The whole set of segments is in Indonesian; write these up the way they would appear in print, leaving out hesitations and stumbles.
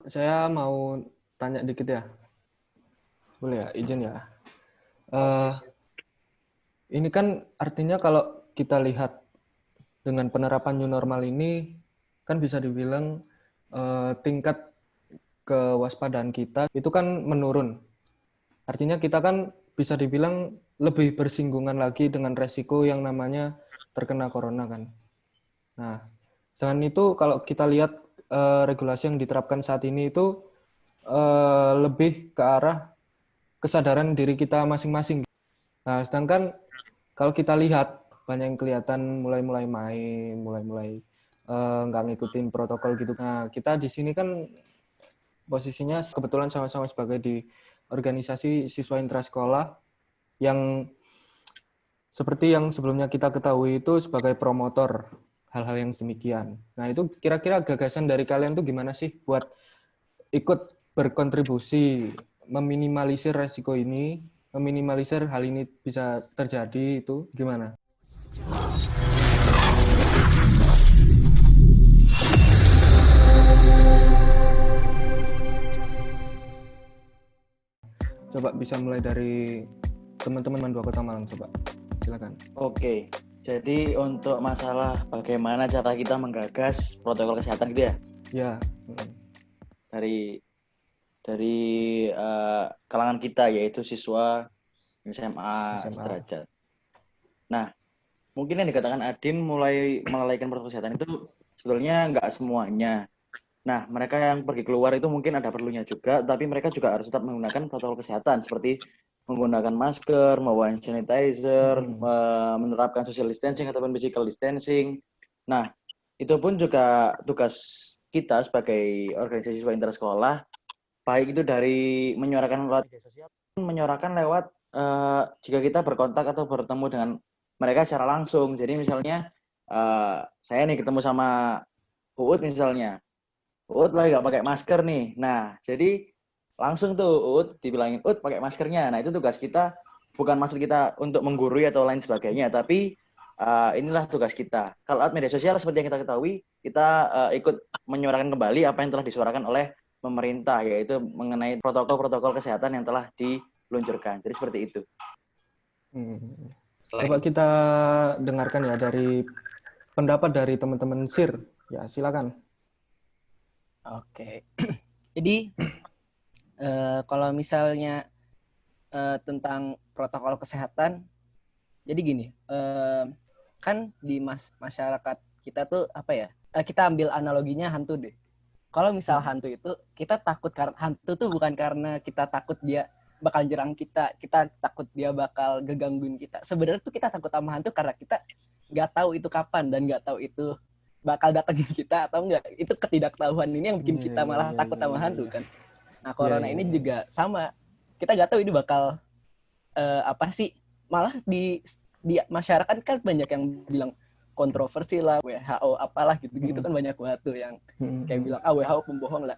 saya mau tanya dikit ya. Boleh ya, izin ya. Oke, Eh, ini kan artinya kalau kita lihat dengan penerapan new normal ini, kan bisa dibilang tingkat kewaspadaan kita itu kan menurun. Artinya kita kan bisa dibilang lebih bersinggungan lagi dengan resiko yang namanya terkena corona kan. Nah, selain itu kalau kita lihat regulasi yang diterapkan saat ini itu lebih ke arah kesadaran diri kita masing-masing. Nah, sedangkan kalau kita lihat banyak yang kelihatan mulai-mulai main, mulai-mulai nggak ngikutin protokol gitu. Nah, kita di sini kan posisinya kebetulan sama-sama sebagai di organisasi siswa intrasekolah yang seperti yang sebelumnya kita ketahui itu sebagai promotor hal-hal yang demikian. Nah, itu kira-kira gagasan dari kalian tuh gimana sih buat ikut berkontribusi meminimalisir resiko ini, meminimalisir hal ini bisa terjadi itu gimana? Coba bisa mulai dari teman-teman dua kota Malang, coba silakan. Oke. Jadi untuk masalah bagaimana cara kita menggagas protokol kesehatan gitu ya, Ya, dari dari kalangan kita yaitu siswa SMA SMA. sederajat. Nah, mungkin yang dikatakan Adin mulai melalaikan protokol kesehatan itu sebetulnya nggak semuanya. Nah, mereka yang pergi keluar itu mungkin ada perlunya juga, tapi mereka juga harus tetap menggunakan protokol kesehatan seperti menggunakan masker, membawa hand sanitizer, menerapkan social distancing ataupun physical distancing. Nah, itu pun juga tugas kita sebagai organisasi siswa intersekolah, baik itu dari menyuarakan lewat media sosial, menyuarakan lewat jika kita berkontak atau bertemu dengan mereka secara langsung. Jadi misalnya saya nih ketemu sama Uut misalnya, Uut lagi nggak pakai masker nih. Nah, jadi langsung tuh Uut dibilangin, Uut pakai maskernya. Nah, itu tugas kita, bukan maksud kita untuk menggurui atau lain sebagainya, tapi inilah tugas kita. Kalau lewat media sosial seperti yang kita ketahui, kita ikut menyuarakan kembali apa yang telah disuarakan oleh pemerintah, yaitu mengenai protokol-protokol kesehatan yang telah diluncurkan. Jadi seperti itu. Coba kita dengarkan ya dari pendapat dari teman-teman SIR. Ya, silakan. Oke. Jadi kalau misalnya tentang protokol kesehatan, jadi gini, kan di masyarakat kita tuh apa ya? Kita ambil analoginya hantu deh. Kalau misal hantu itu kita takut karena hantu tuh bukan karena kita takut dia bakal jerang kita takut dia bakal ngegangguin kita. Sebenarnya tuh kita takut sama hantu karena kita nggak tahu itu kapan dan nggak tahu itu bakal datangin kita atau enggak. Itu ketidaktahuan ini yang bikin kita malah takut sama hantu kan. Nah, corona ini juga sama. Kita nggak tahu ini bakal apa sih? Malah di masyarakat kan banyak yang bilang kontroversi lah, WHO apalah gitu-gitu kan banyak banget tuh yang kayak bilang WHO pembohong lah.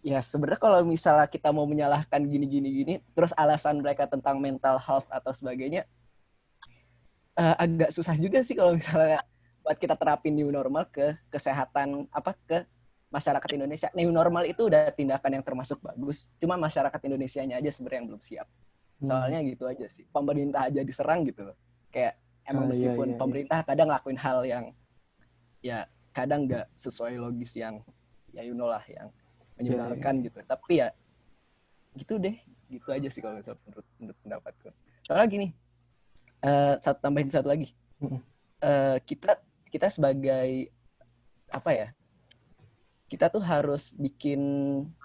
Ya sebenarnya kalau misalnya kita mau menyalahkan gini, terus alasan mereka tentang mental health atau sebagainya, agak susah juga sih kalau misalnya buat kita terapin new normal ke kesehatan ke masyarakat Indonesia. New normal itu udah tindakan yang termasuk bagus, cuma masyarakat Indonesianya aja sebenarnya yang belum siap. Soalnya gitu aja sih. Pemerintah aja diserang gitu loh. Kayak emang meskipun pemerintah kadang ngelakuin hal yang ya kadang nggak sesuai logis yang ya you know lah yang menyebalkan gitu. Tapi ya gitu deh. Gitu aja sih kalau misalnya menurut pendapatku. Soalnya gini, tambahin satu lagi. Kita sebagai apa ya? Kita tuh harus bikin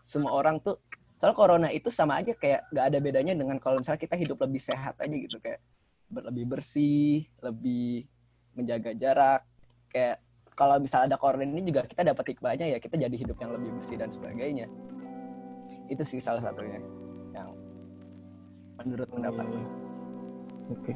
semua orang tuh, soal corona itu sama aja kayak gak ada bedanya dengan kalau misalnya kita hidup lebih sehat aja gitu, kayak lebih bersih, lebih menjaga jarak. Kayak kalau misalnya ada corona ini juga kita dapat hikmahnya ya, kita jadi hidup yang lebih bersih dan sebagainya. Itu sih salah satunya yang menurut pendapatku. Oke.